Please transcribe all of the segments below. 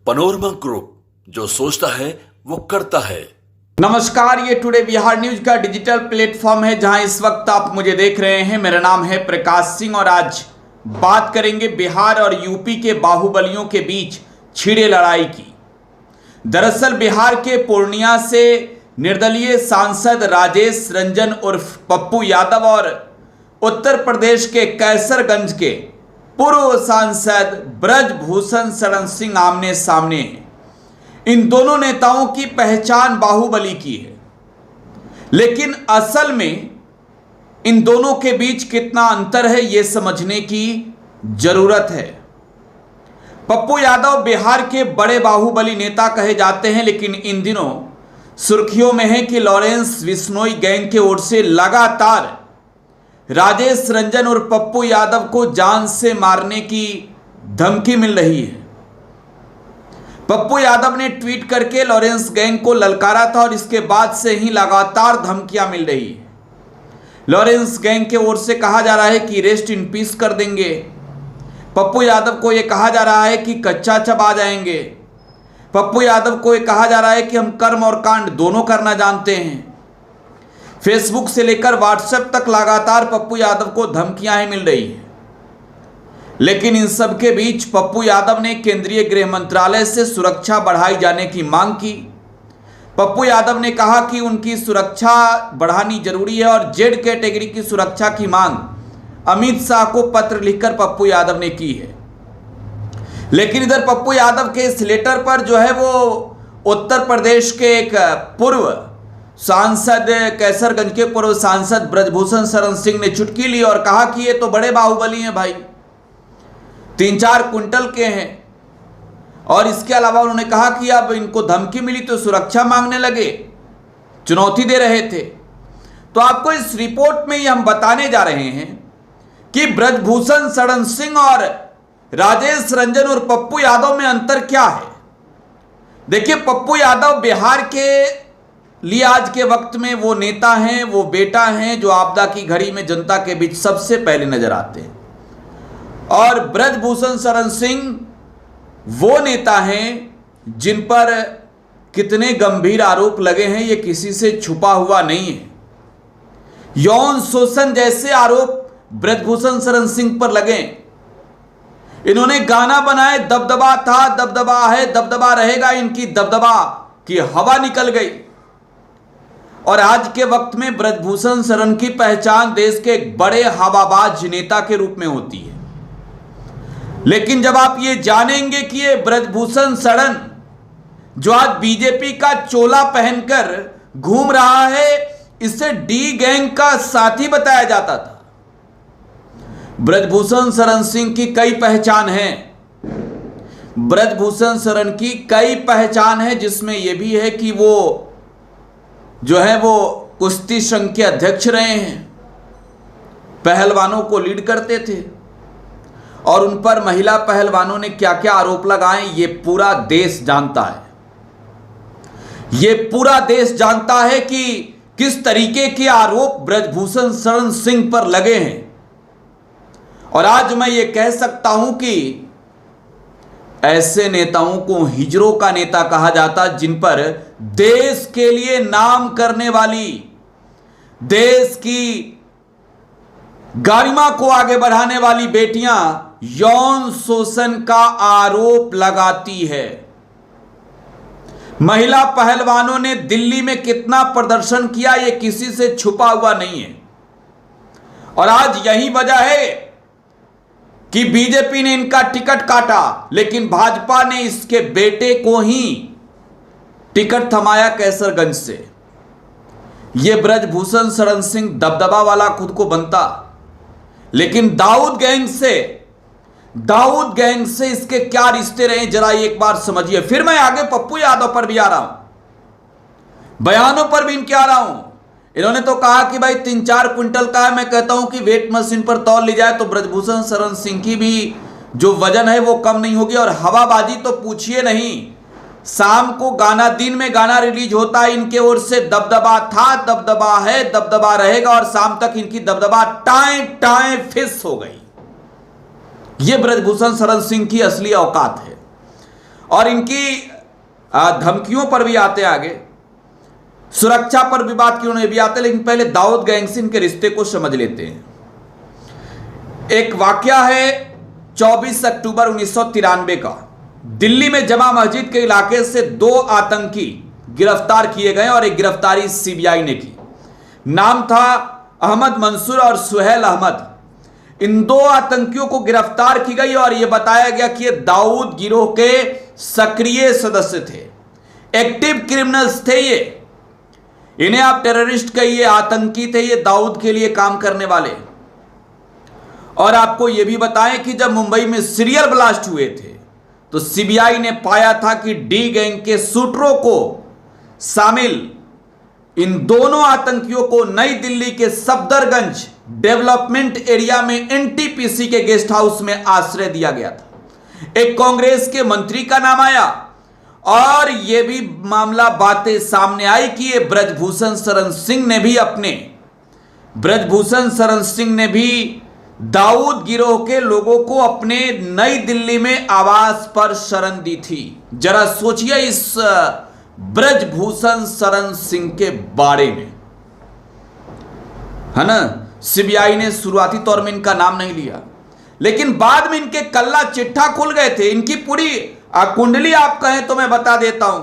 Panorama group, जो सोचता है वो करता है। नमस्कार, ये टुडे बिहार न्यूज का डिजिटल प्लेटफॉर्म है जहां इस वक्त आप मुझे देख रहे हैं। मेरा नाम है प्रकाश सिंह और आज बात करेंगे बिहार और यूपी के बाहुबलियों के बीच छिड़े लड़ाई की। दरअसल बिहार के पूर्णिया से निर्दलीय सांसद राजेश रंजन उर्फ पप्पू यादव और उत्तर प्रदेश के कैसरगंज के पूर्व सांसद ब्रजभूषण शरण सिंह आमने सामने हैं। इन दोनों नेताओं की पहचान बाहुबली की है, लेकिन असल में इन दोनों के बीच कितना अंतर है यह समझने की जरूरत है। पप्पू यादव बिहार के बड़े बाहुबली नेता कहे जाते हैं, लेकिन इन दिनों सुर्खियों में है कि लॉरेंस बिश्नोई गैंग की ओर से लगातार राजेश रंजन और पप्पू यादव को जान से मारने की धमकी मिल रही है। पप्पू यादव ने ट्वीट करके लॉरेंस गैंग को ललकारा था और इसके बाद से ही लगातार धमकियां मिल रही है। लॉरेंस गैंग के ओर से कहा जा रहा है कि रेस्ट इन पीस कर देंगे। पप्पू यादव को यह कहा जा रहा है कि कच्चा चबा जाएंगे। पप्पू यादव को यह कहा जा रहा है कि हम कर्म और कांड दोनों करना जानते हैं। फेसबुक से लेकर व्हाट्सएप तक लगातार पप्पू यादव को धमकियां ही मिल रही है। लेकिन इन सब के बीच पप्पू यादव ने केंद्रीय गृह मंत्रालय से सुरक्षा बढ़ाई जाने की मांग की। पप्पू यादव ने कहा कि उनकी सुरक्षा बढ़ानी जरूरी है और जेड कैटेगरी की सुरक्षा की मांग अमित शाह को पत्र लिखकर पप्पू यादव ने की है। लेकिन इधर पप्पू यादव के इस लेटर पर जो है वो उत्तर प्रदेश के एक पूर्व सांसद, कैसरगंज के पूर्व सांसद ब्रजभूषण शरण सिंह ने चुटकी ली और कहा कि ये तो बड़े बाहुबली हैं भाई, 3-4 कुंटल के हैं। और इसके अलावा उन्होंने कहा कि अब इनको धमकी मिली तो सुरक्षा मांगने लगे, चुनौती दे रहे थे। तो आपको इस रिपोर्ट में ही हम बताने जा रहे हैं कि ब्रजभूषण शरण सिंह और राजेश रंजन और पप्पू यादव में अंतर क्या है। देखिए, पप्पू यादव बिहार के लिए आज के वक्त में वो नेता हैं, वो बेटा हैं जो आपदा की घड़ी में जनता के बीच सबसे पहले नजर आते हैं। और ब्रजभूषण शरण सिंह वो नेता हैं जिन पर कितने गंभीर आरोप लगे हैं ये किसी से छुपा हुआ नहीं है। यौन शोषण जैसे आरोप ब्रजभूषण शरण सिंह पर लगे। इन्होंने गाना बनाए, दबदबा था, दबदबा है, दबदबा रहेगा। इनकी दबदबा की हवा निकल गई और आज के वक्त में ब्रजभूषण शरण की पहचान देश के एक बड़े हवाबाज नेता के रूप में होती है। लेकिन जब आप ये जानेंगे कि ये ब्रजभूषण शरण जो आज बीजेपी का चोला पहनकर घूम रहा है, इसे डी गैंग का साथी बताया जाता था। ब्रजभूषण शरण सिंह की कई पहचान है। ब्रजभूषण शरण की कई पहचान है, जिसमें यह भी है कि वो जो है वो कुश्ती संघ के अध्यक्ष रहे हैं, पहलवानों को लीड करते थे और उन पर महिला पहलवानों ने क्या क्या आरोप लगाए ये पूरा देश जानता है। ये पूरा देश जानता है कि किस तरीके के आरोप ब्रजभूषण शरण सिंह पर लगे हैं। और आज मैं ये कह सकता हूं कि ऐसे नेताओं को हिजरों का नेता कहा जाता, जिन पर देश के लिए नाम करने वाली, देश की गरिमा को आगे बढ़ाने वाली बेटियां यौन शोषण का आरोप लगाती है। महिला पहलवानों ने दिल्ली में कितना प्रदर्शन किया ये किसी से छुपा हुआ नहीं है। और आज यही वजह है कि बीजेपी ने इनका टिकट काटा, लेकिन भाजपा ने इसके बेटे को ही टिकट थमाया कैसरगंज से। यह ब्रजभूषण शरण सिंह दबदबा वाला खुद को बनता, लेकिन दाऊद गैंग से इसके क्या रिश्ते रहे जरा एक बार समझिए। फिर मैं आगे पप्पू यादव पर भी आ रहा हूं, बयानों पर भी इनके आ रहा हूं। इन्होंने तो कहा कि भाई 3-4 क्विंटल का है। मैं कहता हूं कि वेट मशीन पर तौल ली जाए तो ब्रजभूषण शरण सिंह की भी जो वजन है वो कम नहीं होगी। और हवाबाजी तो पूछिए नहीं। शाम को गाना, दिन में गाना रिलीज होता है इनके ओर से, दबदबा था, दबदबा है, दबदबा रहेगा, और शाम तक इनकी दबदबा टाएं टाएं फिस हो गई। ये ब्रजभूषण शरण सिंह की असली औकात है। और इनकी धमकियों पर भी आते आगे, सुरक्षा पर भी बात की उन्होंने भी आते। लेकिन पहले दाऊद गैंग से इनके रिश्ते को समझ लेते हैं। एक वाकया है 24 अक्टूबर 1993 का। दिल्ली में जमा मस्जिद के इलाके से 2 आतंकी गिरफ्तार किए गए और एक गिरफ्तारी सीबीआई ने की। नाम था अहमद मंसूर और सुहेल अहमद। इन 2 आतंकियों को गिरफ्तार की गई और यह बताया गया कि ये दाऊद गिरोह के सक्रिय सदस्य थे, एक्टिव क्रिमिनल्स थे। ये इन्हें आप टेररिस्ट कहिए, आतंकी थे, ये दाऊद के लिए काम करने वाले। और आपको यह भी बताएं कि जब मुंबई में सीरियल ब्लास्ट हुए थे तो सीबीआई ने पाया था कि डी गैंग के शूटरों को शामिल इन दोनों आतंकियों को नई दिल्ली के सफदरगंज डेवलपमेंट एरिया में एनटीपीसी के गेस्ट हाउस में आश्रय दिया गया था। एक कांग्रेस के मंत्री का नाम आया और यह भी मामला बातें सामने आई कि ये ब्रजभूषण शरण सिंह ने भी दाऊद गिरोह के लोगों को अपने नई दिल्ली में आवास पर शरण दी थी। जरा सोचिए इस ब्रजभूषण शरण सिंह के बारे में, है ना। सीबीआई ने शुरुआती तौर में इनका नाम नहीं लिया, लेकिन बाद में इनके कल्ला चिट्ठा खुल गए थे। इनकी पूरी कुंडली आप कहें तो मैं बता देता हूं,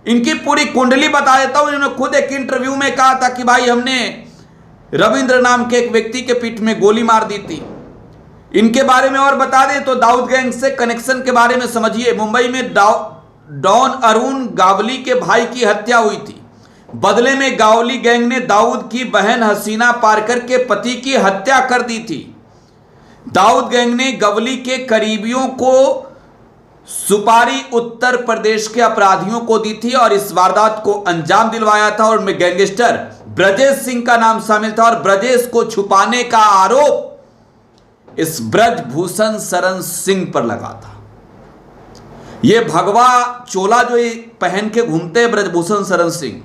इनकी पूरी कुंडली बता देता हूं। इन्होंने खुद एक इंटरव्यू में कहा था कि भाई हमने रविंद्र नाम के एक व्यक्ति के पीठ में गोली मार दी थी। इनके बारे में और बता दें तो दाऊद गैंग से कनेक्शन के बारे में समझिए। मुंबई में डॉन अरुण गावली के भाई की हत्या हुई थी। बदले में गावली गैंग ने दाऊद की बहन हसीना पारकर के पति की हत्या कर दी थी। दाऊद गैंग ने गावली के करीबियों को सुपारी उत्तर प्रदेश के अपराधियों को दी थी और इस वारदात को अंजाम दिलवाया था। और में गैंगस्टर ब्रजेश सिंह का नाम शामिल था और ब्रजेश को छुपाने का आरोप इस ब्रजभूषण शरण सिंह पर लगा था। यह भगवा चोला जो पहन के घूमते हैं ब्रजभूषण शरण सिंह,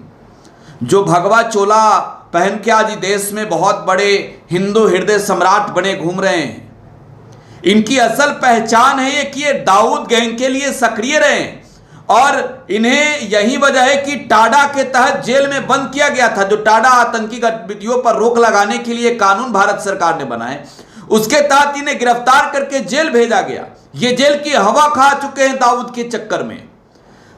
जो भगवा चोला पहन के आज देश में बहुत बड़े हिंदू हृदय सम्राट बने घूम रहे हैं, इनकी असल पहचान है ये कि ये दाऊद गैंग के लिए सक्रिय रहे और इन्हें यही वजह है कि टाडा के तहत जेल में बंद किया गया था। जो टाडा आतंकी गतिविधियों पर रोक लगाने के लिए कानून भारत सरकार ने बनाए, उसके तहत इन्हें गिरफ्तार करके जेल भेजा गया। ये जेल की हवा खा चुके हैं दाऊद के चक्कर में।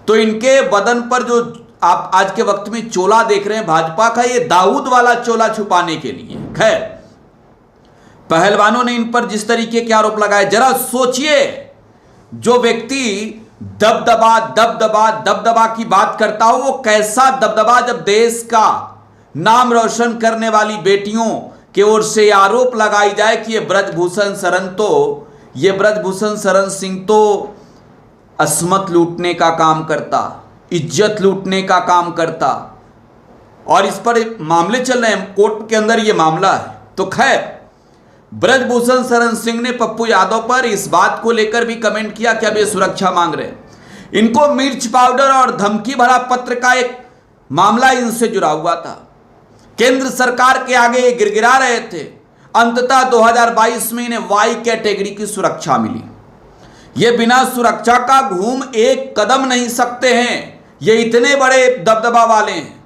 तो इनके बदन पर जो आप आज के वक्त में चोला देख रहे हैं भाजपा का, ये दाऊद वाला चोला छुपाने के लिए। खैर, पहलवानों ने इन पर जिस तरीके के आरोप लगाए, जरा सोचिए, जो व्यक्ति दबदबा की बात करता हो वो कैसा दबदबा, जब देश का नाम रोशन करने वाली बेटियों की ओर से आरोप लगाई जाए कि ये ब्रजभूषण शरण सिंह तो अस्मत लूटने का काम करता, इज्जत लूटने का काम करता, और इस पर मामले चल रहे हैं, कोर्ट के अंदर ये मामला है। तो खैर, ब्रजभूषण शरण सिंह ने पप्पू यादव पर इस बात को लेकर भी कमेंट किया कि अब ये सुरक्षा मांग रहे हैं। इनको मिर्च पाउडर और धमकी भरा पत्र का एक मामला इनसे जुड़ा हुआ था। केंद्र सरकार के आगे ये गिड़गिड़ा रहे थे। अंततः 2022 में इन्हें वाई कैटेगरी की सुरक्षा मिली। ये बिना सुरक्षा का घूम एक कदम नहीं सकते हैं। ये इतने बड़े दबदबा वाले हैं,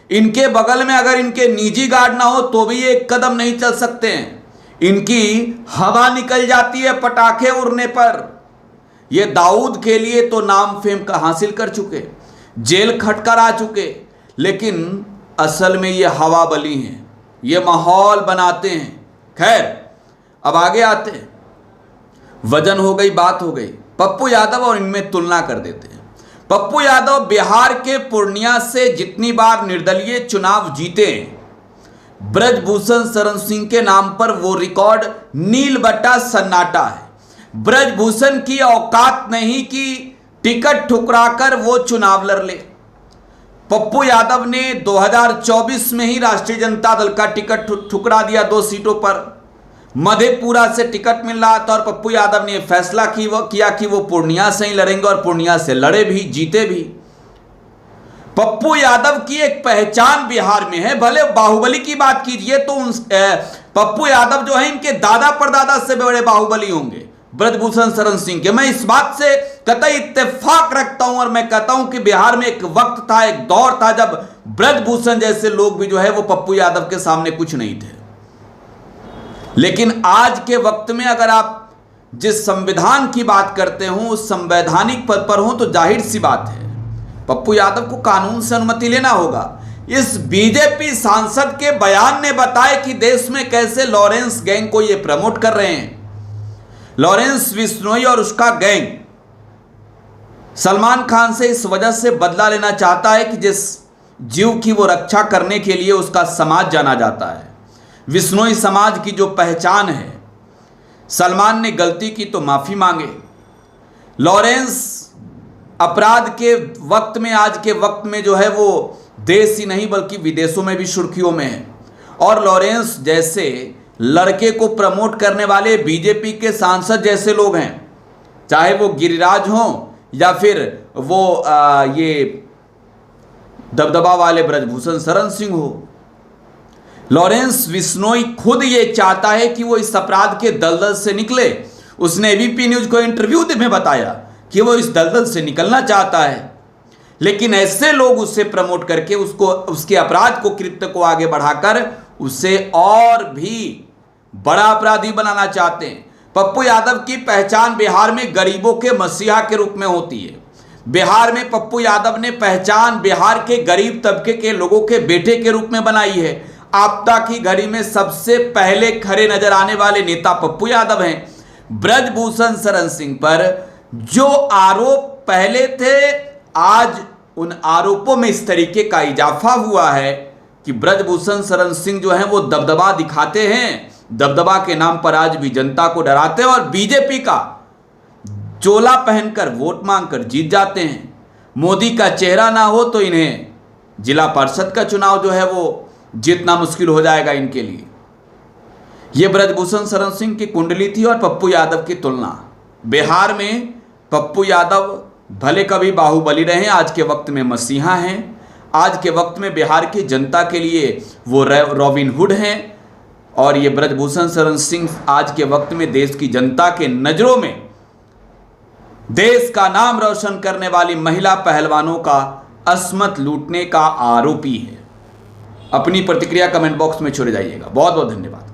इनके बगल में अगर इनके निजी गार्ड ना हो तो भी एक कदम नहीं चल सकते हैं। इनकी हवा निकल जाती है पटाखे उड़ने पर। ये दाऊद के लिए तो नाम फेम का हासिल कर चुके, जेल खटकर आ चुके, लेकिन असल में ये हवा बली हैं, ये माहौल बनाते हैं। खैर, अब आगे आते हैं। वजन हो गई, बात हो गई। पप्पू यादव और इनमें तुलना कर देते हैं। पप्पू यादव बिहार के पूर्णिया से जितनी बार निर्दलीय चुनाव जीते हैं, ब्रजभूषण शरण सिंह के नाम पर वो रिकॉर्ड नील बट्टा सन्नाटा है। ब्रजभूषण की औकात नहीं कि टिकट ठुकराकर वो चुनाव लड़ ले। पप्पू यादव ने 2024 में ही राष्ट्रीय जनता दल का टिकट ठुकरा दिया 2 सीटों पर। मधेपुरा से टिकट मिल रहा था और पप्पू यादव ने फैसला किया कि वो पूर्णिया से ही लड़ेंगे और पूर्णिया से लड़े भी, जीते भी। पप्पू यादव की एक पहचान बिहार में है। भले बाहुबली की बात कीजिए तो पप्पू यादव जो है इनके दादा परदादा से बड़े बाहुबली होंगे ब्रजभूषण शरण सिंह के। मैं इस बात से कतई इत्तेफाक रखता हूं और मैं कहता हूं कि बिहार में एक वक्त था, एक दौर था जब ब्रजभूषण जैसे लोग भी जो है वो पप्पू यादव के सामने कुछ नहीं थे। लेकिन आज के वक्त में अगर आप जिस संविधान की बात करते हो, उस संवैधानिक पद पर हो, तो जाहिर सी बात है पप्पू यादव को कानून से अनुमति लेना होगा। इस बीजेपी सांसद के बयान ने बताया कि देश में कैसे लॉरेंस गैंग को ये प्रमोट कर रहे हैं। लॉरेंस बिश्नोई और उसका गैंग सलमान खान से इस वजह से बदला लेना चाहता है कि जिस जीव की वो रक्षा करने के लिए उसका समाज जाना जाता है, बिश्नोई समाज की जो पहचान है। सलमान ने गलती की तो माफी मांगे। लॉरेंस अपराध के वक्त में, आज के वक्त में जो है वो देश ही नहीं बल्कि विदेशों में भी सुर्खियों में है। और लॉरेंस जैसे लड़के को प्रमोट करने वाले बीजेपी के सांसद जैसे लोग हैं, चाहे वो गिरिराज हों या फिर वो ये दबदबा वाले ब्रजभूषण शरण सिंह हो। लॉरेंस बिश्नोई खुद ये चाहता है कि वो इस अपराध के दलदल से निकले। उसने एबीपी न्यूज को इंटरव्यू में बताया कि वो इस दलदल से निकलना चाहता है, लेकिन ऐसे लोग उससे प्रमोट करके उसको, उसके अपराध को, कृत्य को आगे बढ़ाकर उसे और भी बड़ा अपराधी बनाना चाहते हैं। पप्पू यादव की पहचान बिहार में गरीबों के मसीहा के रूप में होती है। बिहार में पप्पू यादव ने पहचान बिहार के गरीब तबके के लोगों के बेटे के रूप में बनाई है। आपदा की घड़ी में सबसे पहले खड़े नजर आने वाले नेता पप्पू यादव हैं। ब्रजभूषण शरण सिंह पर जो आरोप पहले थे, आज उन आरोपों में इस तरीके का इजाफा हुआ है कि ब्रजभूषण शरण सिंह जो है वो दबदबा दिखाते हैं। दबदबा के नाम पर आज भी जनता को डराते हैं और बीजेपी का चोला पहनकर वोट मांगकर जीत जाते हैं। मोदी का चेहरा ना हो तो इन्हें जिला परिषद का चुनाव जो है वो जीतना मुश्किल हो जाएगा इनके लिए। ये ब्रजभूषण शरण सिंह की कुंडली थी और पप्पू यादव की तुलना। बिहार में पप्पू यादव भले कभी बाहुबली रहे, आज के वक्त में मसीहा हैं। आज के वक्त में बिहार की जनता के लिए वो रॉबिन हुड हैं। और ये ब्रजभूषण शरण सिंह आज के वक्त में देश की जनता के नजरों में देश का नाम रोशन करने वाली महिला पहलवानों का अस्मत लूटने का आरोपी है। अपनी प्रतिक्रिया कमेंट बॉक्स में छोड़ जाइएगा। बहुत बहुत धन्यवाद।